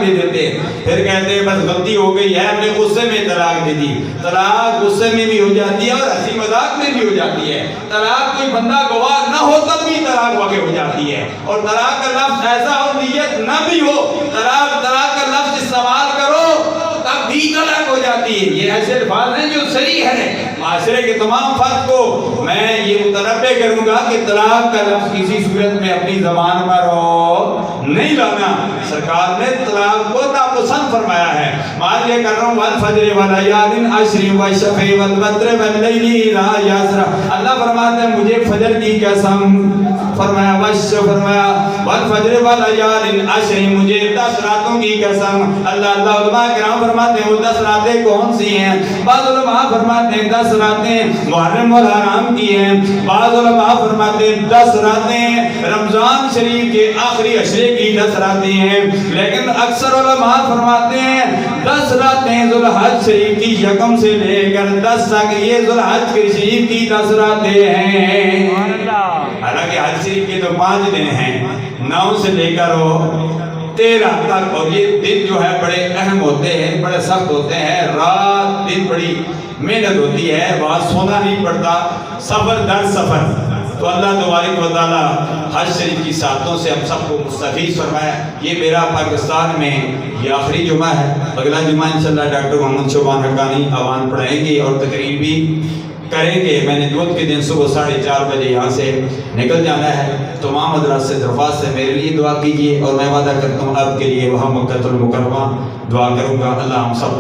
دے دیتے ہیں، پھر کہتے ہیں بس غلطی ہو گئی ہے، ہم نے غصے میں طلاق دے دی۔ طلاق غصے میں بھی ہو جاتی ہے اور ہنسی مذاق میں بھی ہو جاتی ہے۔ طلاق کوئی بندہ گواہ نہ ہو تب بھی طلاق واقع ہو جاتی ہے، اور طلاق کا لفظ ایسا ہو نیت نہ بھی ہو، طلاق کا لفظ استعمال کرو تب بھی طلاق ہو جاتی ہے۔ یہ ایسے الفاظ ہیں جو صریح ہے۔ معاشرے کے تمام فرد کو میں یہ متنبہ کروں گا کہ طلاق کا لفظ کسی صورت میں اپنی زبان پر نہیں لانا۔ سرکار نے طلاق کو ناپسند فرمایا ہے۔ میں یہ کر رہا ہوں والفجر والیال عشر والشفع والوتر واللیل اذا یسر۔ اللہ فرماتے ہیں مجھے فجر کی قسم، فرمایا فرمایا والفجر والیال عشر، مجھے 10 راتوں کی قسم۔ اللہ علماء کرام فرماتے ہیں وہ 10 راتیں کون سی ہیں؟ بعض علماء فرماتے ہیں 10 راتیں محرم والحرام کی ہیں، بعض علماء فرماتے ہیں 10 راتیں رمضان شریف کے آخری عشرے کی 10 راتیں ہیں، لیکن اکثر علماء فرماتے ہیں 10 راتیں ذوالحج شریف کی یکم سے لے کر 10 تک، یہ ذوالحج شریف کی 10 راتیں ہیں۔ حالانکہ حج شریف کے تو 5 دن ہیں، 9 سے لے کر 13 تک، اور یہ دن جو ہے بڑے اہم ہوتے ہیں، بڑے سخت ہوتے ہیں، رات دن بڑی محنت ہوتی ہے، وہاں سونا نہیں پڑتا، سفر در سفر۔ تو اللہ تبارک و تعالی حج شریف کی ساعتوں سے ہم سب کو مستفیض فرمائے۔ یہ میرا پاکستان میں یہ آخری جمعہ ہے، اگلا جمعہ انشاءاللہ ڈاکٹر محمد شعبان حقانی آوان پڑھائیں گے اور تقریر بھی کریں گے۔ میں نے دودھ کے دن صبح 4:30 بجے یہاں سے نکل جانا ہے۔ تمام حضرات سے درخواست ہے میرے لیے دعا کیجیے، اور میں وعدہ کرتا ہوں آپ کے لیے وہاں مکہ المکرمہ دعا کروں گا۔ اللہ ہم سب